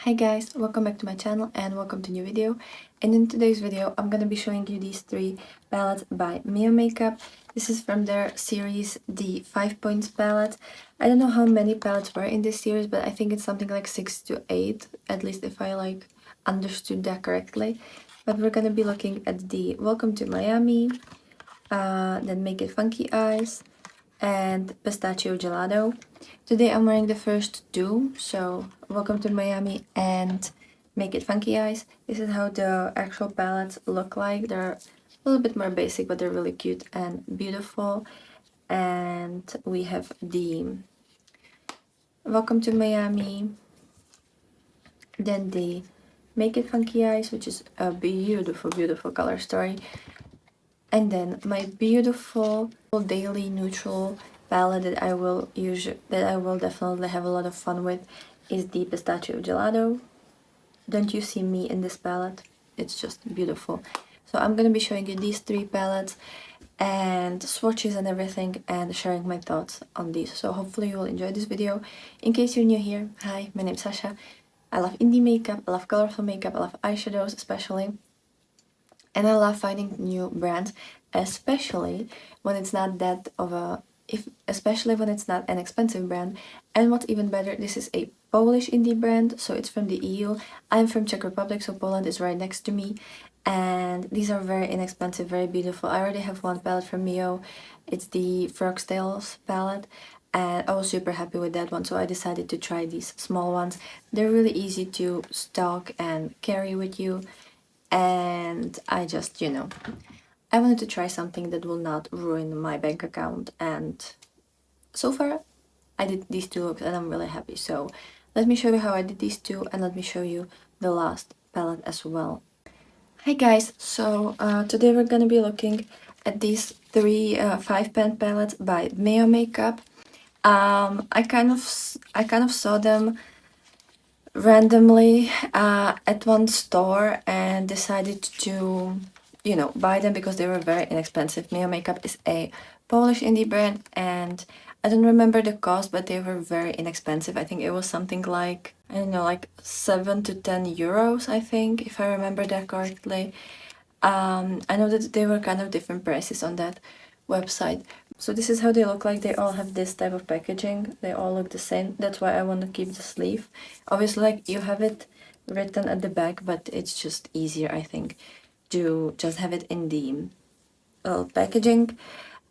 Hi guys, welcome back to my channel and welcome to a new video. And in today's video I'm gonna be showing you these three palettes by Miyo Makeup. This is from their series, the 5 points palette. I don't know how many palettes were in this series, but I think it's something like 6 to 8, at least if I understood that correctly. But we're gonna be looking at the Welcome to Miami, then Make It Funky Eyes, and Pistachio Gelato. Today I'm wearing the first two, so Welcome to Miami and Make It Funky Eyes. This is how the actual palettes look like. They're a little bit more basic, but they're really cute and beautiful. And we have the Welcome to Miami, then the Make It Funky Eyes, which is a beautiful, beautiful color story. And then my beautiful daily neutral palette that I will definitely have a lot of fun with is the Pistachio Gelato. Don't you see me in this palette? It's just beautiful. So I'm gonna be showing you these three palettes and swatches and everything, and sharing my thoughts on these. So hopefully you will enjoy this video. In case you're new here, hi, my name's Sasha. I love indie makeup, I love colorful makeup, I love eyeshadows especially. And I love finding new brands, especially when it's not that of a especially when it's not an expensive brand. And what's even better, this is a Polish indie brand, so it's from the EU. I'm from Czech Republic, so Poland is right next to me. And these are very inexpensive, very beautiful. I already have one palette from Miyo. It's the Frog's Tales palette, and I was super happy with that one, so I decided to try these small ones. They're really easy to stock and carry with you. And I just, I wanted to try something that will not ruin my bank account, and so far I did these two looks and I'm really happy. So let me show you how I did these two, and let me show you the last palette as well. Hi guys, so today we're gonna be looking at these three 5-pan palettes by Miyo Makeup. I kind of saw them randomly at one store and decided to, buy them because they were very inexpensive. Miyo Makeup is a Polish indie brand, and I don't remember the cost, but they were very inexpensive. I think it was something like, I don't know, like 7 to 10 euros, I think, if I remember that correctly. I know that they were kind of different prices on that website. So this is how they look like. They all have this type of packaging. They all look the same. That's why I want to keep the sleeve. Obviously, like, you have it written at the back, but it's just easier, I think, to just have it in the little packaging.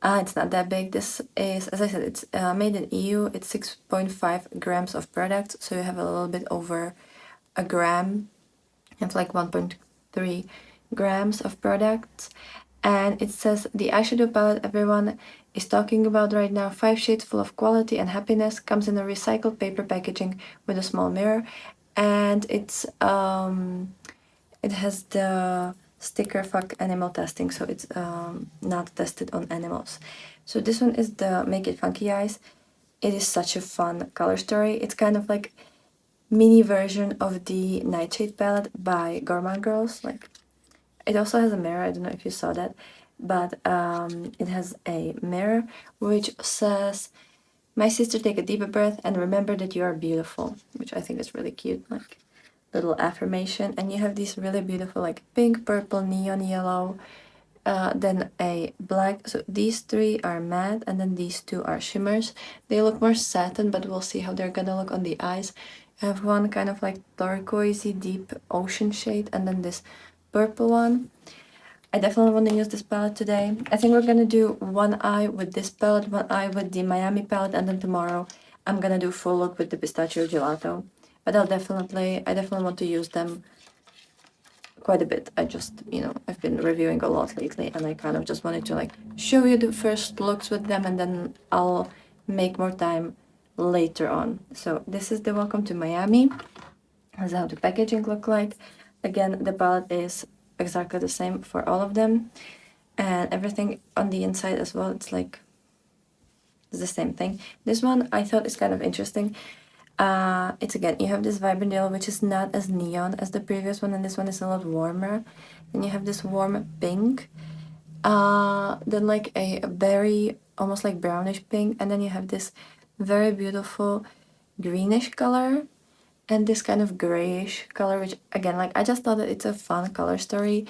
It's not that big. This is, as I said, it's made in EU. It's 6.5 grams of product, so you have a little bit over a gram. You have like 1.3 grams of products. And it says, the eyeshadow palette everyone is talking about right now, 5 shades full of quality and happiness, comes in a recycled paper packaging with a small mirror. And it's it has the sticker fuck animal testing, so it's not tested on animals. So this one is the Make It Funky Eyes. It is such a fun color story. It's kind of like mini version of the Nightshade palette by Gourmand Girls. Like, it also has a mirror. I don't know if you saw that, but it has a mirror which says, "My sister, take a deeper breath and remember that you are beautiful," which I think is really cute, like little affirmation. And you have these really beautiful, like pink, purple, neon yellow, then a black. So these three are matte, and then these two are shimmers. They look more satin, but we'll see how they're gonna look on the eyes. You have one kind of like turquoisey deep ocean shade, and then this purple one. I definitely want to use this palette today. I think we're gonna do one eye with this palette, one eye with the Miami palette, and then tomorrow I'm gonna do full look with the Pistachio Gelato. But I definitely want to use them quite a bit. I just, I've been reviewing a lot lately, and I kind of just wanted to like show you the first looks with them, and then I'll make more time later on. So this is the Welcome to Miami. This is how the packaging look like. Again, the palette is exactly the same for all of them, and everything on the inside as well, it's the same thing. This one I thought is kind of interesting. It's, again, you have this vibrant yellow, which is not as neon as the previous one, and this one is a lot warmer. Then you have this warm pink, then like a berry, almost like brownish pink, and then you have this very beautiful greenish color, and this kind of grayish color, which again, like, I just thought that it's a fun color story.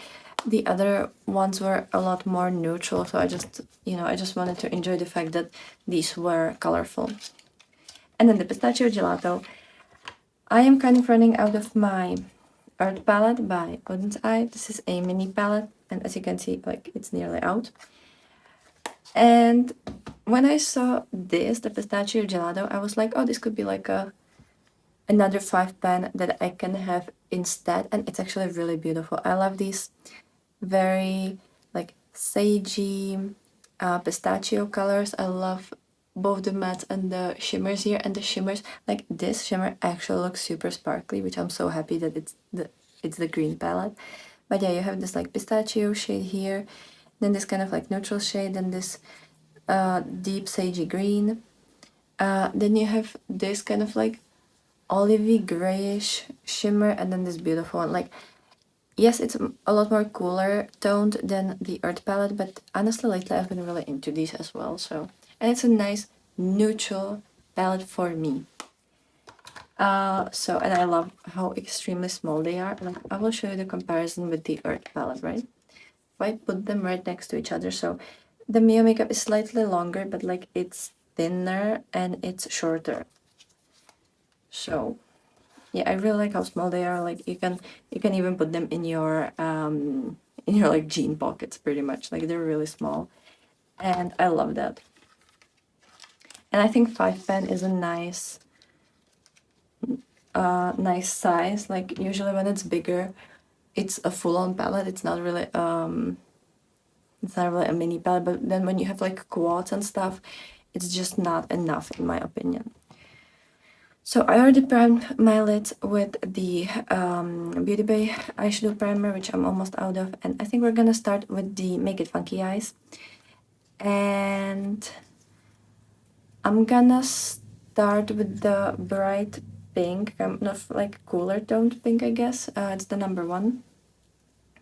The other ones were a lot more neutral, so I just, you know, I just wanted to enjoy the fact that these were colorful. And then the pistachio gelato. I am kind of running out of my Earth palette by Odin's Eye. This is a mini palette, and as you can see, like, it's nearly out. And when I saw this, the pistachio gelato, I was like, oh, this could be like another 5 pen that I can have instead, and it's actually really beautiful. I love these very like sagey pistachio colors. I love both the mattes and the shimmers here, and the shimmers, like this shimmer actually looks super sparkly, which I'm so happy that it's the green palette. But yeah, you have this like pistachio shade here, then this kind of like neutral shade, then this deep sagey green. Then you have this kind of like olivey grayish shimmer, and then this beautiful one. Like, yes, it's a lot more cooler toned than the Earth palette, but honestly lately I've been really into these as well. So, and it's a nice neutral palette for me. And I love how extremely small they are. Like, I will show you the comparison with the Earth palette, right? If I put them right next to each other, so the Miyo Makeup is slightly longer, but like it's thinner and it's shorter. So yeah, I really like how small they are. Like, you can even put them in your like jean pockets pretty much. Like, they're really small, and I love that. And I think 5 pen is a nice nice size. Like, usually when it's bigger, it's a full-on palette. It's not really a mini palette, but then when you have like quads and stuff, it's just not enough in my opinion. So I already primed my lids with the Beauty Bay eyeshadow primer, which I'm almost out of, and I think we're gonna start with the Make It Funky Eyes. And I'm gonna start with the bright pink, kind of like cooler toned pink, I guess. It's the number 1.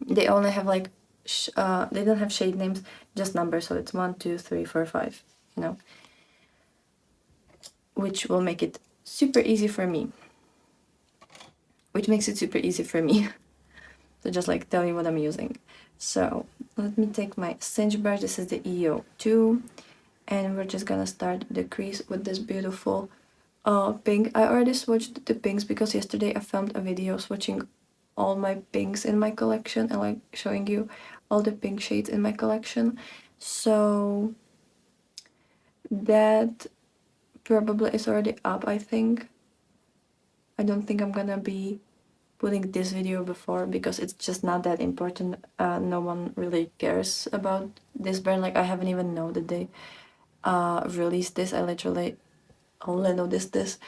They only have like, they don't have shade names, just numbers, so it's 1, 2, 3, 4, 5, you know, which will make it super easy for me. Which makes it super easy for me to just like tell you what I'm using. So let me take my cinch brush. This is the EO2, and we're just gonna start the crease with this beautiful pink. I already swatched the pinks because yesterday I filmed a video swatching all my pinks in my collection and like showing you all the pink shades in my collection. So that probably is already up, I think. I don't think I'm gonna be putting this video before because it's just not that important. No one really cares about this brand. Like, I haven't even known that they released this. I literally only noticed this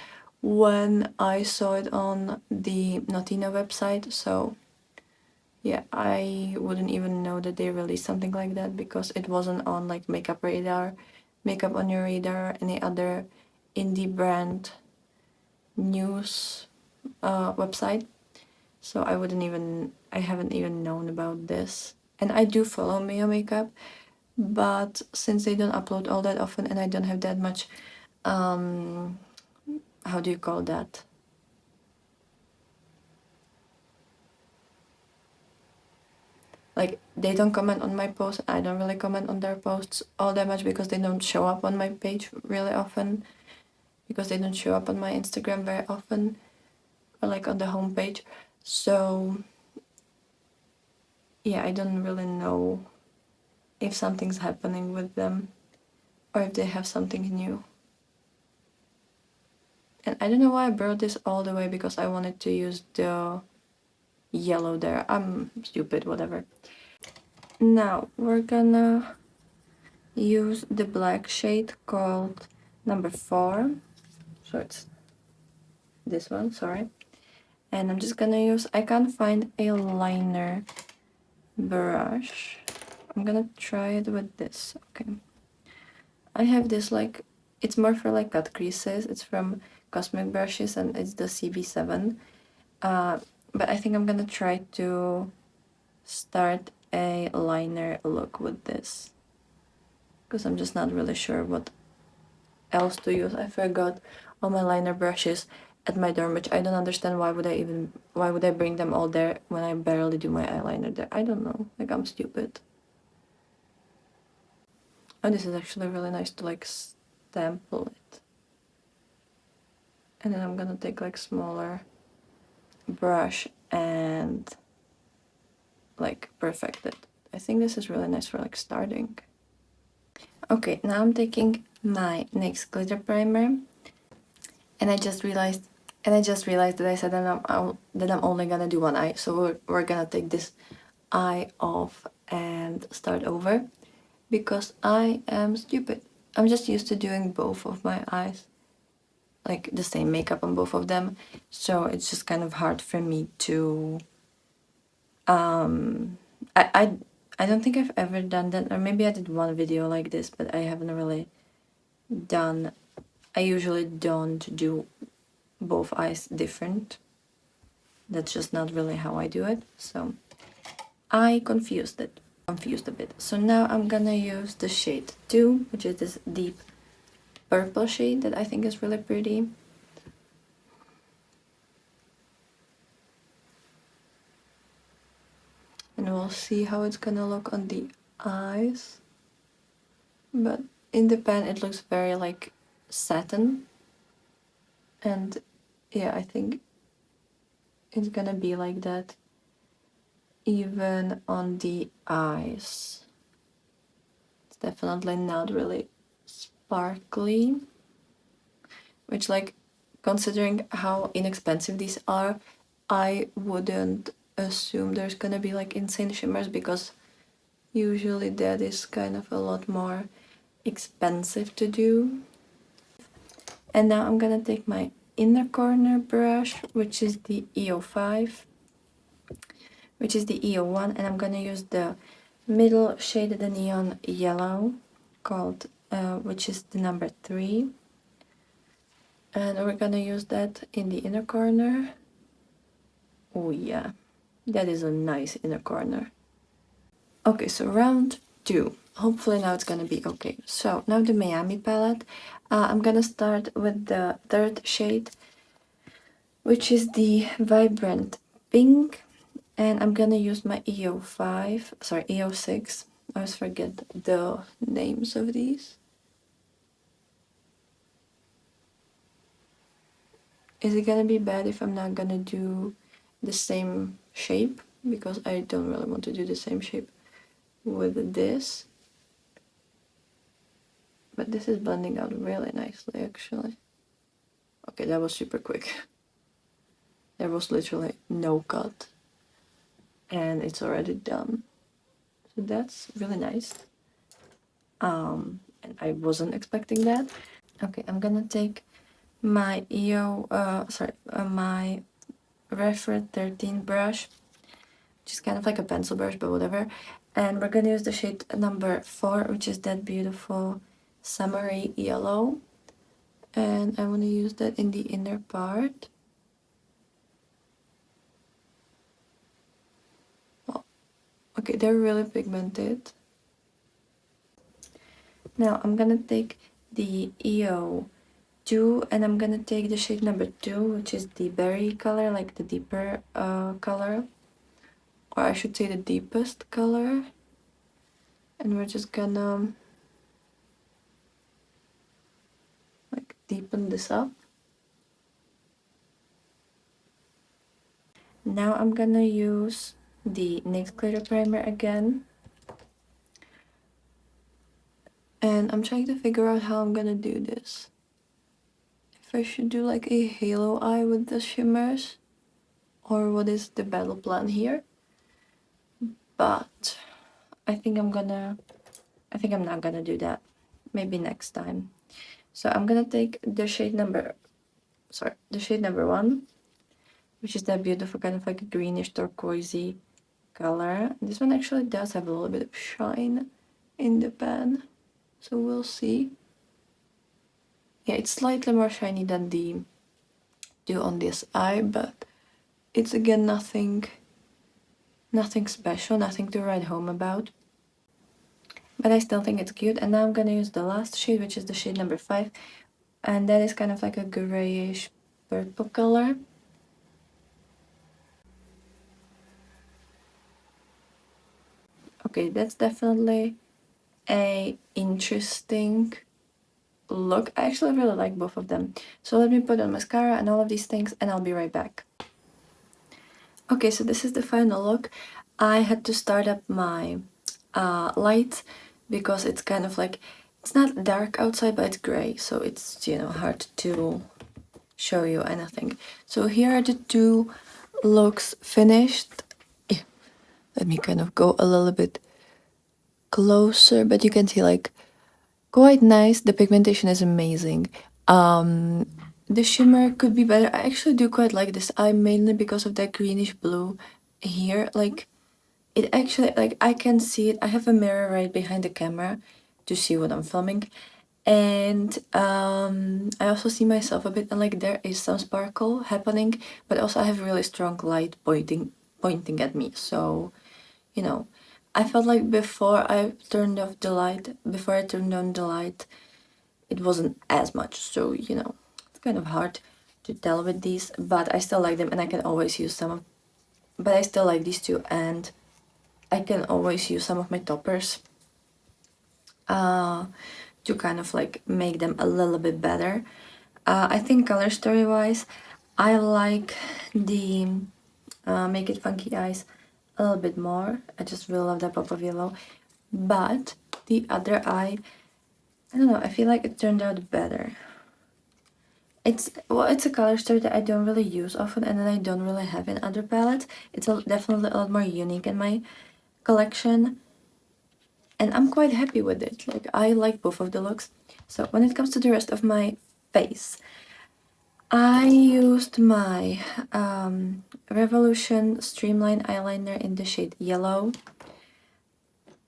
when I saw it on the Notino website. So yeah, I wouldn't even know that they released something like that because it wasn't on like Makeup Radar, Makeup on Your Radar, any other indie brand news website. So I haven't even known about this. And I do follow Miyo Makeup, but since they don't upload all that often and I don't have that much, how do you call that? Like, they don't comment on my posts, I don't really comment on their posts all that much because they don't show up on my page really often, because they don't show up on my Instagram very often, or like on the homepage. So yeah, I don't really know if something's happening with them or if they have something new. And I don't know why I brought this all the way because I wanted to use the yellow there. I'm stupid, whatever. Now we're gonna use the black shade called number 4. So it's this one, sorry. And I'm just gonna use, I can't find a liner brush. I'm gonna try it with this, okay. I have this like, it's more for like cut creases. It's from Cosmic Brushes and it's the CB7. But I think I'm gonna try to start a liner look with this because I'm just not really sure what else to use. I forgot all my liner brushes at my dorm, which I don't understand. Why would I bring them all there when I barely do my eyeliner there? I don't know, like I'm stupid. Oh, this is actually really nice to like sample it. And then I'm gonna take like smaller brush and like perfect it. I think this is really nice for like starting. Okay, now I'm taking my NYX glitter primer, and I just realized that I said that I'm only gonna do one eye, so we're gonna take this eye off and start over because I am stupid. I'm just used to doing both of my eyes, like the same makeup on both of them, so it's just kind of hard for me to I, I I don't think I've ever done that, or maybe I did one video like this, but I haven't really done. I usually don't do both eyes different. That's just not really how I do it. So I confused a bit. So now I'm gonna use the shade 2, which is this deep purple shade that I think is really pretty. And we'll see how it's gonna look on the eyes. But in the pan it looks very like satin. And yeah, I think it's gonna be like that even on the eyes. It's definitely not really sparkly, which, like, considering how inexpensive these are, I wouldn't assume there's gonna be like insane shimmers, because usually that is kind of a lot more expensive to do. And now I'm gonna take my inner corner brush, which is the EO5, which is the EO1, and I'm gonna use the middle shade of the neon yellow, called which is the number 3, and we're gonna use that in the inner corner. Oh yeah, that is a nice inner corner. Okay, so round 2. Hopefully now it's gonna be okay. So now the Miami palette. I'm gonna start with the 3rd shade, which is the vibrant pink, and I'm gonna use my EO6. I always forget the names of these. Is it gonna be bad if I'm not gonna do the same shape? Because I don't really want to do the same shape with this. But this is blending out really nicely, actually. Okay, that was super quick. There was literally no cut. And it's already done. So that's really nice. And I wasn't expecting that. Okay, I'm gonna take my my Refer 13 brush, which is kind of like a pencil brush, but whatever. And we're gonna use the shade number 4, which is that beautiful summery yellow. And I want to use that in the inner part. Well, okay, they're really pigmented. Now I'm gonna take the EO2, and I'm gonna take the shade number 2, which is the berry color, like the deeper color, or I should say the deepest color. And we're just gonna like deepen this up. Now I'm gonna use the NYX glitter primer again. And I'm trying to figure out how I'm gonna do this. If I should do like a halo eye with the shimmers, or what is the battle plan here. But I think I'm not gonna do that. Maybe next time. So I'm gonna take the shade number 1, which is that beautiful kind of like a greenish turquoisey color. This one actually does have a little bit of shine in the pan, so we'll see. Yeah, it's slightly more shiny than the dew on this eye, but it's again nothing special, nothing to write home about. But I still think it's cute. And now I'm gonna use the last shade, which is the shade number 5, and that is kind of like a grayish purple color. Okay, that's definitely a interesting look. I actually really like both of them. So let me put on mascara and all of these things, and I'll be right back. Okay, so this is the final look. I had to start up my light because it's kind of like, it's not dark outside, but it's gray, so it's, you know, hard to show you anything. So here are the two looks finished. Yeah, let me kind of go a little bit closer, but you can see like quite nice. The pigmentation is amazing. The shimmer could be better. I actually do quite like this eye, mainly because of that greenish blue here. Like, it actually, like, I can see it. I have a mirror right behind the camera to see what I'm filming, and I also see myself a bit, and like there is some sparkle happening, but also I have really strong light pointing at me. So, you know, I felt like before I turned on the light, it wasn't as much. So, you know, it's kind of hard to tell with these, but I still like them, and I can always use some of, but I still like these two, and I can always use some of my toppers to kind of like make them a little bit better. I think color story wise, I like the Make It Funky Eyes a little bit more. I just really love that pop of yellow. But the other eye, I don't know, I feel like it turned out better. It's a color story that I don't really use often, and then I don't really have in other palettes. It's definitely a lot more unique in my collection, and I'm quite happy with it. Like, I like both of the looks. So when it comes to the rest of my face, I used my Revolution Streamline eyeliner in the shade Yellow.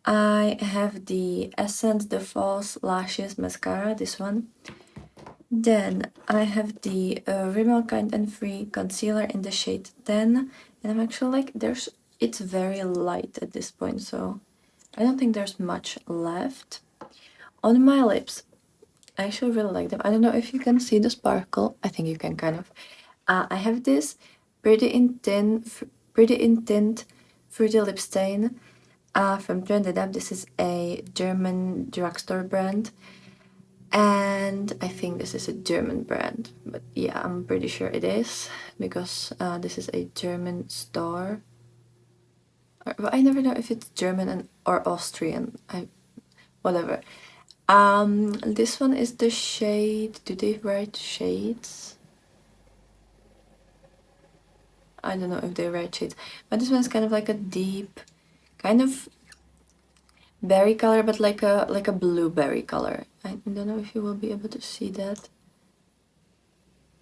I have the Essence The False Lashes mascara, this one. Then I have the Rimmel Kind and Free concealer in the shade 10, and I'm actually like, it's very light at this point, so I don't think there's much left. On my lips, I actually really like them. I don't know if you can see the sparkle. I think you can kind of. I have this Pretty in Tint Fruity Lip Stain from Trended Up. This is a German drugstore brand. And I think this is a German brand. But yeah, I'm pretty sure it is, because this is a German store. But I never know if it's German or Austrian. Whatever. This one is the shade. Do they write shades? I don't know if they write shades, but this one's kind of like a deep, kind of berry color, but like a blueberry color. I don't know if you will be able to see that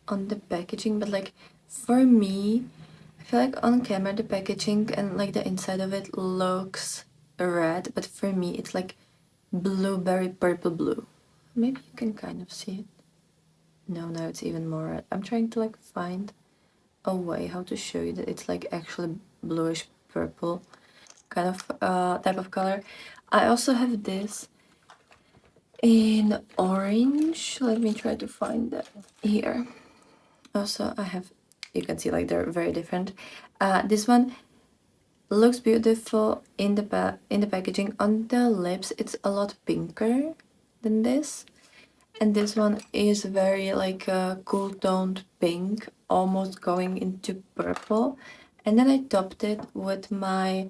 on the packaging, but like for me, I feel like on camera the packaging and like the inside of it looks red, but for me it's like blueberry purple blue. Maybe you can kind of see it. No, now it's even more red. I'm trying to like find a way how to show you that it's like actually bluish purple kind of type of color. I also have this in orange. Let me try to find that here. Also, I have, you can see like they're very different. This one looks beautiful in the packaging. On the lips, it's a lot pinker than this. And this one is very like a cool toned pink, almost going into purple. And then I topped it with my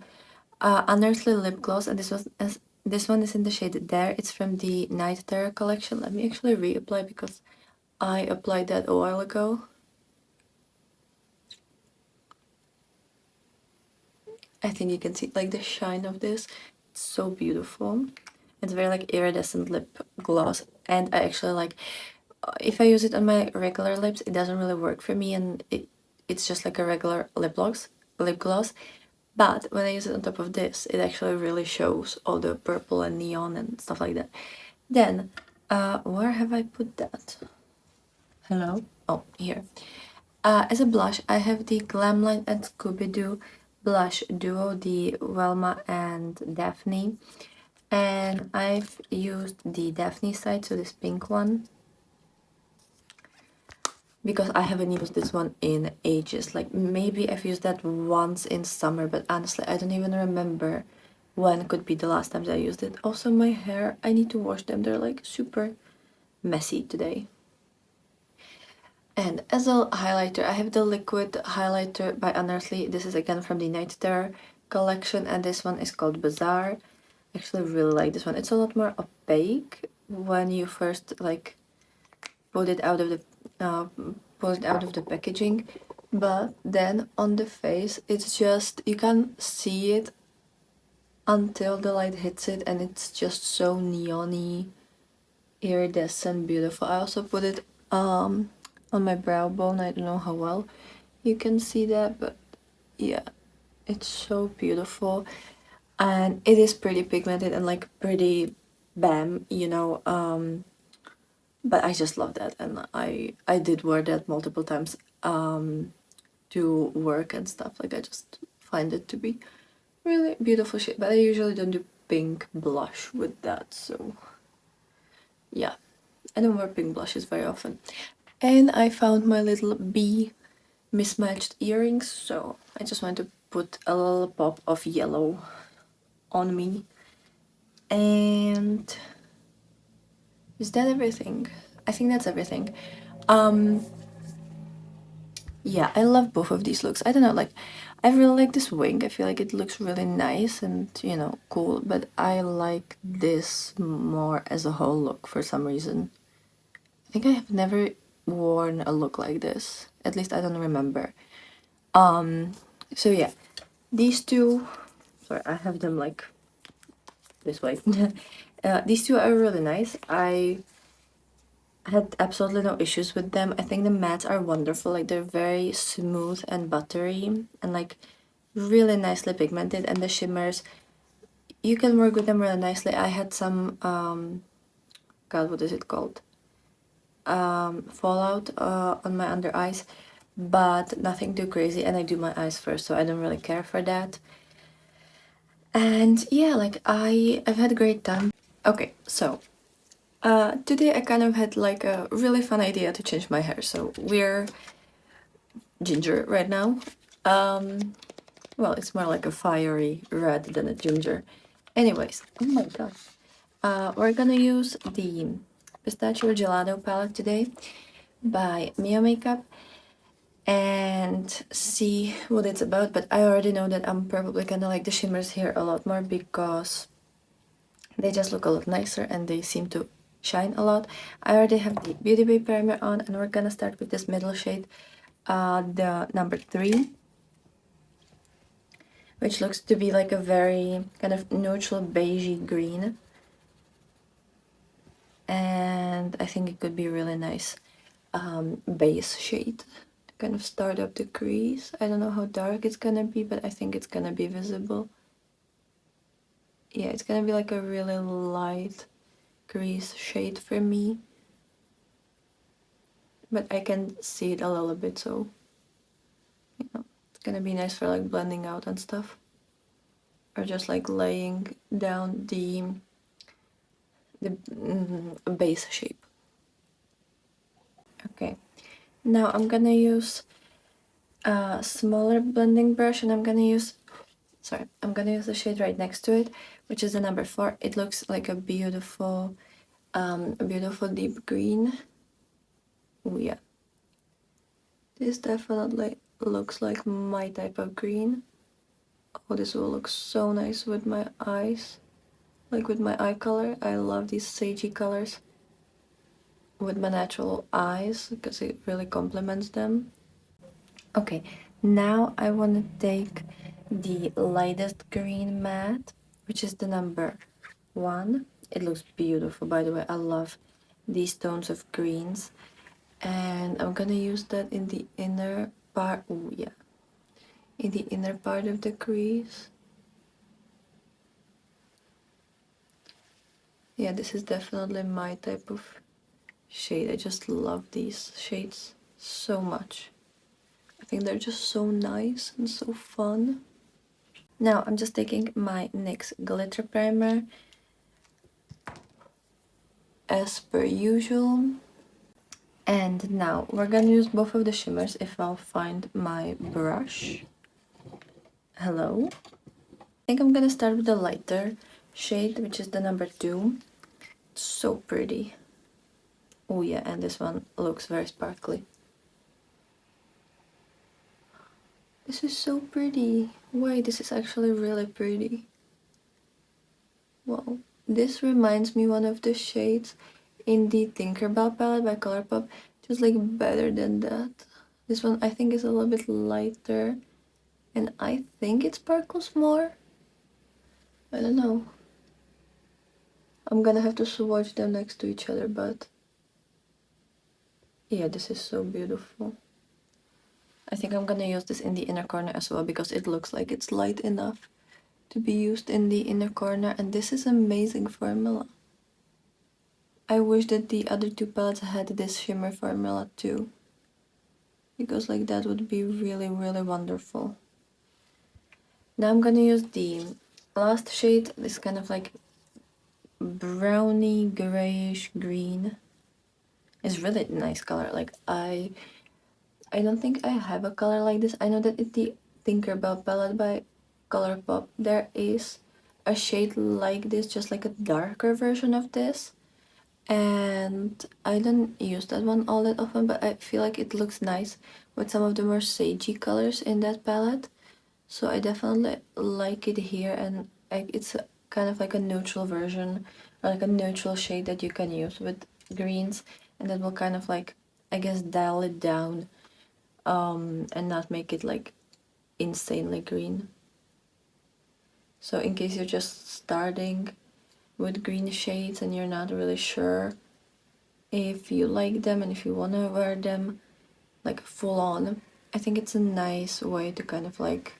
Unearthly lip gloss, and this one is in the shade Dare. It's from the Night Terror collection. Let me actually reapply because I applied that a while ago. I think you can see like the shine of this. It's so beautiful. It's very like iridescent lip gloss, and I actually like, if I use it on my regular lips, it doesn't really work for me, and it's just like a regular lip gloss. But when I use it on top of this, it actually really shows all the purple and neon and stuff like that. Then, where have I put that? Hello? Oh, here. As a blush, I have the Glamline and Scooby-Doo blush duo, the Velma and Daphne. And I've used the Daphne side, so this pink one. because I haven't used this one in ages. Like maybe I've used that once in summer, but honestly I don't even remember when could be the last time I used it. Also my hair, I need to wash them. They're like super messy today. And as a highlighter, I have the liquid highlighter by Unearthly. This is again from the Night Terror collection, and this one is called Bazaar. I actually really like this one. It's a lot more opaque when you first like pull it out of the packaging, but then on the face it's just, you can see it until the light hits it, and it's just so neon-y, iridescent, beautiful. I also put it on my brow bone. I don't know how well you can see that, but yeah, it's so beautiful, and it is pretty pigmented and like pretty bam, you know. But I just love that, and I did wear that multiple times to work and stuff. Like I just find it to be really beautiful shade, but I usually don't do pink blush with that, so yeah, I don't wear pink blushes very often. And I found my little bee mismatched earrings, so I just want to put a little pop of yellow on me. And is that everything? I think that's everything. Yeah, I love both of these looks. I don't know, like, I really like this wing. I feel like it looks really nice and, you know, cool, but I like this more as a whole look for some reason. I think I have never worn a look like this. At least I don't remember. So yeah, these two, sorry, I have them like this way. These two are really nice. I had absolutely no issues with them. I think the mattes are wonderful. Like they're very smooth and buttery and like really nicely pigmented, and the shimmers, you can work with them really nicely. I had some god, what is it called, fallout on my under eyes, but nothing too crazy, and I do my eyes first, so I don't really care for that. And yeah, like I've had a great time. Okay, so today I kind of had like a really fun idea to change my hair. So we're ginger right now. Well, it's more like a fiery red than a ginger. Anyways, oh my god. We're gonna use the Pistachio Gelato palette today by Miyo Makeup and see what it's about. But I already know that I'm probably gonna like the shimmers here a lot more because they just look a lot nicer and they seem to shine a lot. I already have the Beauty Bay primer on, and we're gonna start with this middle shade, the number 3, which looks to be like a very kind of neutral beigey green. And I think it could be a really nice base shade to kind of start up the crease. I don't know how dark it's gonna be, but I think it's gonna be visible. Yeah, it's gonna be like a really light crease shade for me, but I can see it a little bit, so you know, it's gonna be nice for like blending out and stuff, or just like laying down the base shape. Okay, now I'm gonna use a smaller blending brush, and I'm gonna use the shade right next to it, which is the number 4. It looks like a beautiful deep green. Oh yeah, this definitely looks like my type of green. Oh, this will look so nice with my eyes, like with my eye color. I love these sagey colors with my natural eyes because it really complements them. Okay, now I want to take the lightest green matte, which is the number 1. It looks beautiful, by the way. I love these tones of greens, and I'm gonna use that in the inner part. Oh yeah, in the inner part of the crease. Yeah, this is definitely my type of shade. I just love these shades so much. I think they're just so nice and so fun. Now I'm just taking my NYX glitter primer as per usual. And now we're gonna use both of the shimmers if I'll find my brush. Hello. I think I'm gonna start with the lighter shade, which is the number 2. It's so pretty. Oh yeah, and this one looks very sparkly. This is so pretty. Wait, this is actually really pretty. Wow. This reminds me one of the shades in the Tinkerbell palette by Colourpop, just like better than that. This one I think is a little bit lighter, and I think it sparkles more. I don't know. I'm gonna have to swatch them next to each other, but yeah, this is so beautiful. I think I'm gonna use this in the inner corner as well because it looks like it's light enough to be used in the inner corner, and this is amazing formula. I wish that the other 2 palettes had this shimmer formula too, because like that would be really wonderful. Now I'm gonna use the last shade, this kind of like browny grayish green. It's really nice color. Like I don't think I have a color like this. I know that in the Tinkerbell palette by Colourpop there is a shade like this, just like a darker version of this, and I don't use that one all that often, but I feel like it looks nice with some of the more sagey colors in that palette, so I definitely like it here. And it's kind of like a neutral version, or like a neutral shade that you can use with greens, and that will kind of like, I guess, dial it down and not make it like insanely green. So in case you're just starting with green shades and you're not really sure if you like them and if you want to wear them like full on, I think it's a nice way to kind of like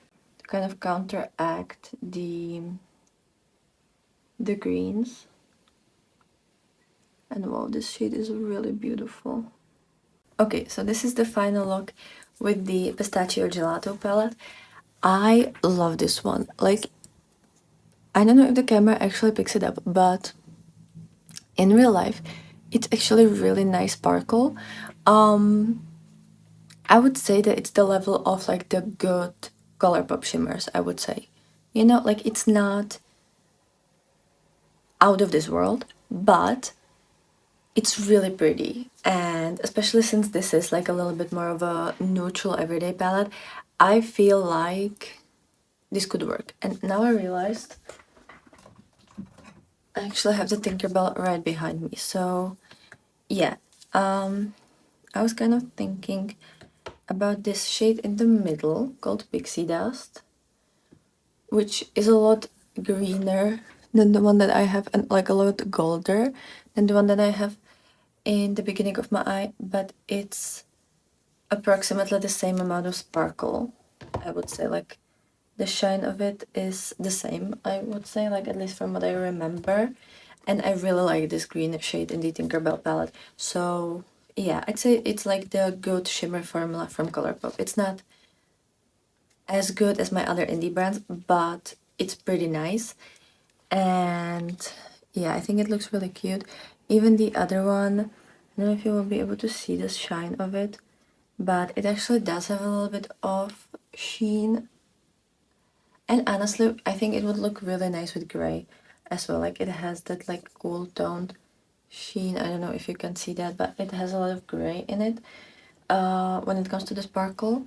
counteract the greens. And wow, this shade is really beautiful. Okay, so this is the final look with the Pistachio Gelato palette. I love this one. Like, I don't know if the camera actually picks it up, but in real life, it's actually really nice sparkle. I would say that it's the level of like the good Colourpop shimmers, I would say. You know, like it's not out of this world, but it's really pretty. And especially since this is like a little bit more of a neutral everyday palette, I feel like this could work. And now I realized I actually have the Tinkerbell right behind me. So yeah, I was kind of thinking about this shade in the middle called Pixie Dust, which is a lot greener than the one that I have, and like a lot golder than the one that I have in the beginning of my eye, but it's approximately the same amount of sparkle. I would say like the shine of it is the same, I would say, like at least from what I remember. And I really like this green shade in the Tinkerbell palette. So yeah, I'd say it's like the good shimmer formula from Colourpop. It's not as good as my other indie brands, but it's pretty nice. And yeah, I think it looks really cute. Even the other one, I don't know if you will be able to see the shine of it, but it actually does have a little bit of sheen. And honestly, I think it would look really nice with gray as well. Like it has that like cool toned sheen. I don't know if you can see that, but it has a lot of gray in it when it comes to the sparkle.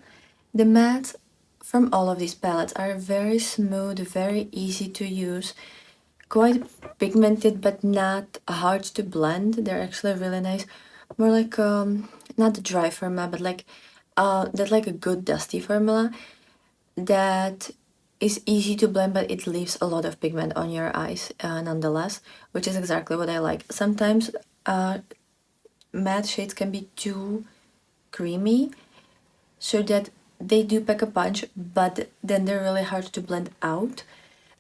The mattes from all of these palettes are very smooth, very easy to use, quite pigmented but not hard to blend. They're actually really nice. More like not dry formula, but like that like a good dusty formula that is easy to blend, but it leaves a lot of pigment on your eyes nonetheless, which is exactly what I like. Sometimes matte shades can be too creamy, so that they do pack a punch, but then they're really hard to blend out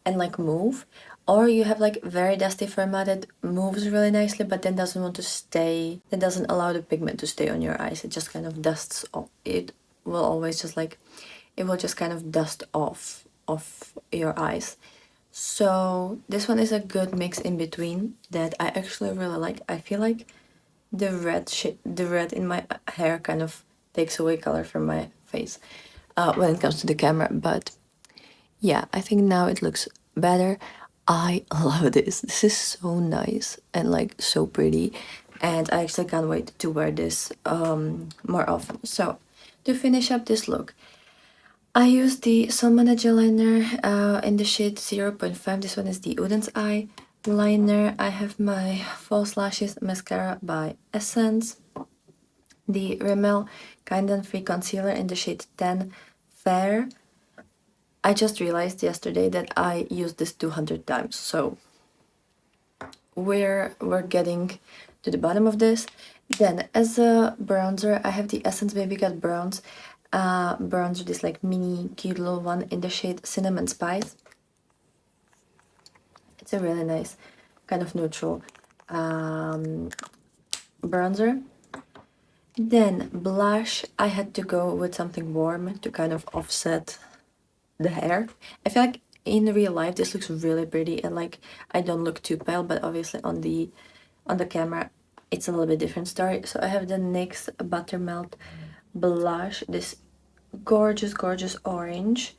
and like move. Or you have like very dusty formula that moves really nicely, but then doesn't want to stay, that doesn't allow the pigment to stay on your eyes. It just kind of dusts off. It will always just like, it will just kind of dust off your eyes. So this one is a good mix in between that I actually really like. I feel like the red in my hair kind of takes away color from my face when it comes to the camera. But yeah, I think now it looks better. I love this. This is so nice and like so pretty, and I actually can't wait to wear this more often. So to finish up this look, I used the Sun Manager liner in the shade 0.5. This one is the Uden's Eye liner. I have my false lashes mascara by Essence, the Rimmel Kind and Free concealer in the shade 10 Fair. I just realized yesterday that I used this 200 times, so we're getting to the bottom of this. Then as a bronzer, I have the Essence Baby Cut bronzer, this like mini cute little one in the shade Cinnamon Spice. It's a really nice kind of neutral bronzer. Then blush, I had to go with something warm to kind of offset the hair. I feel like in real life this looks really pretty and like I don't look too pale, but obviously on the camera it's a little bit different story. So I have the NYX Buttermelt blush, this gorgeous orange,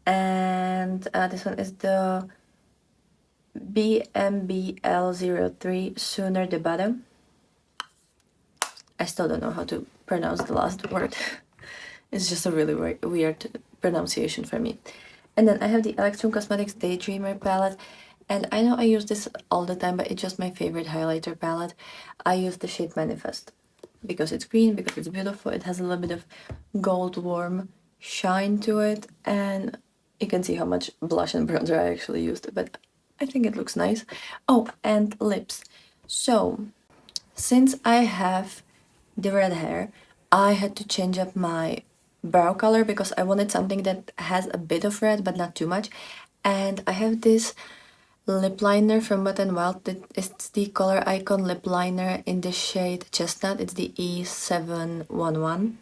and this one is the BMBL03 Sooner the Bottom. I still don't know how to pronounce the last word. It's just a really weird pronunciation for me. And then I have the Electrum Cosmetics Daydreamer palette. And I know I use this all the time, but it's just my favorite highlighter palette. I use the shade Manifest because it's green, because it's beautiful. It has a little bit of gold warm shine to it. And you can see how much blush and bronzer I actually used. But I think it looks nice. Oh, and lips. So, since I have the red hair, I had to change up my brow color because I wanted something that has a bit of red but not too much. And I have this lip liner from Wet n Wild. It's the Color Icon lip liner in the shade Chestnut. It's the E711.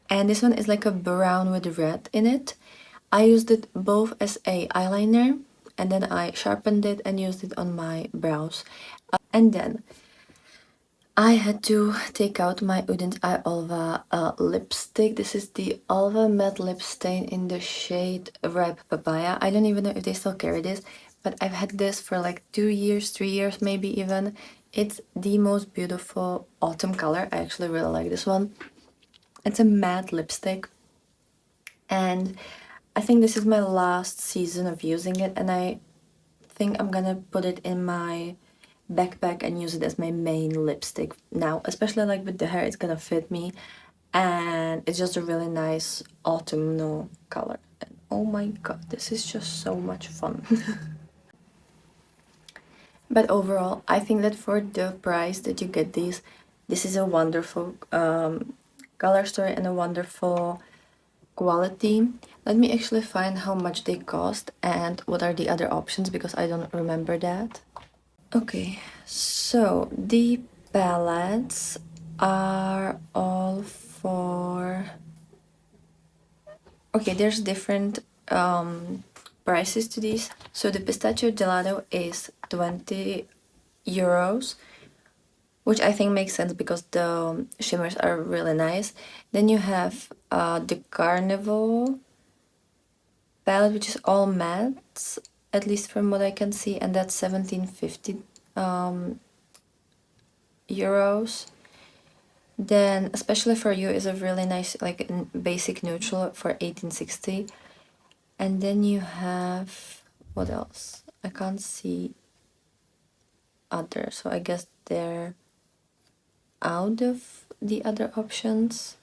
And this one is like a brown with red in it. I used it both as a eyeliner and then I sharpened it and used it on my brows. And then I had to take out my Uden's Eye Olva lipstick. This is the Olva Matte Lip Stain in the shade Ripe Papaya. I don't even know if they still carry this, but I've had this for like 2 years, 3 years maybe even. It's the most beautiful autumn color. I actually really like this one. It's a matte lipstick, and I think this is my last season of using it, and I think I'm gonna put it in my backpack and use it as my main lipstick now, especially like with the hair. It's gonna fit me, and it's just a really nice autumnal color. And oh my god, this is just so much fun. But overall, I think that for the price that you get these, this is a wonderful color story and a wonderful quality. Let me actually find how much they cost and what are the other options because I don't remember that. Okay, so the palettes are all for... Okay, there's different prices to these. So the Pistachio Gelato is 20 euros, which I think makes sense because the shimmers are really nice. Then you have the Carnival palette, which is all mattes, at least from what I can see, and that's 1750 euros. Then Especially For You is a really nice like basic neutral for 1860. And then you have, what else? I can't see other, so I guess they're out of the other options.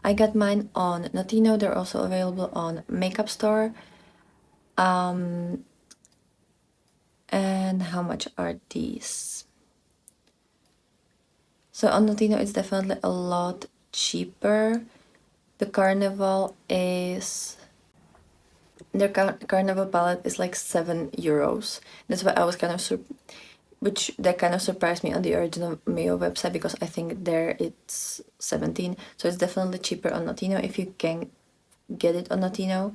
I got mine on Notino. They're also available on Makeup Store. And how much are these? So on Notino it's definitely a lot cheaper. The Carnival is... Their Carnival palette is like 7 euros. That's why I was kind of that kind of surprised me on the original Miyo website because I think there it's 17. So it's definitely cheaper on Notino if you can get it on Notino.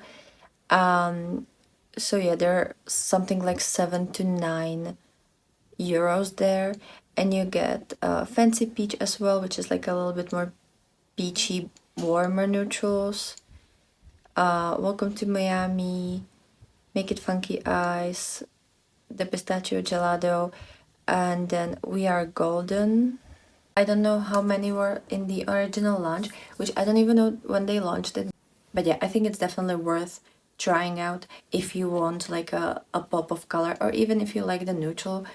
So yeah, they're something like 7 to 9 euros there. and you get Fancy Peach as well, which is like a little bit more peachy, warmer neutrals. Welcome to Miami, Make It Funky Eyes, the Pistachio Gelato, and then We Are Golden. I don't know how many were in the original launch, which I don't even know when they launched it. But yeah, I think it's definitely worth trying out if you want like a pop of color, or even if you like the neutral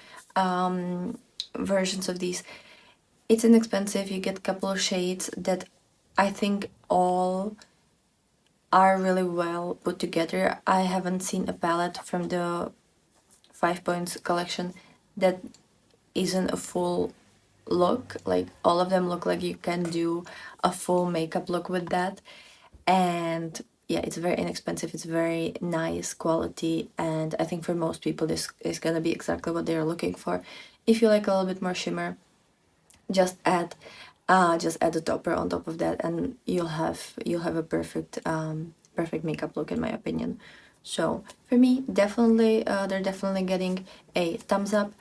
versions of these. It's inexpensive, you get a couple of shades that I think all are really well put together. I haven't seen a palette from the 5 Points collection that isn't a full look. Like all of them look like you can do a full makeup look with that. And yeah, it's very inexpensive, it's very nice quality, and I think for most people this is gonna be exactly what they're looking for. If you like a little bit more shimmer, just add a topper on top of that, and you'll have a perfect perfect makeup look in my opinion. So for me, definitely they're definitely getting a thumbs up,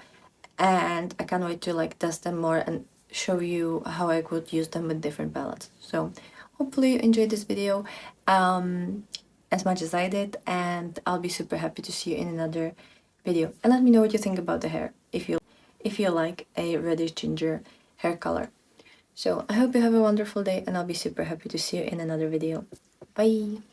and I can't wait to like test them more and show you how I could use them with different palettes. So hopefully you enjoyed this video as much as I did, and I'll be super happy to see you in another video. And let me know what you think about the hair, if you like a reddish ginger hair color. So I hope you have a wonderful day, and I'll be super happy to see you in another video. Bye!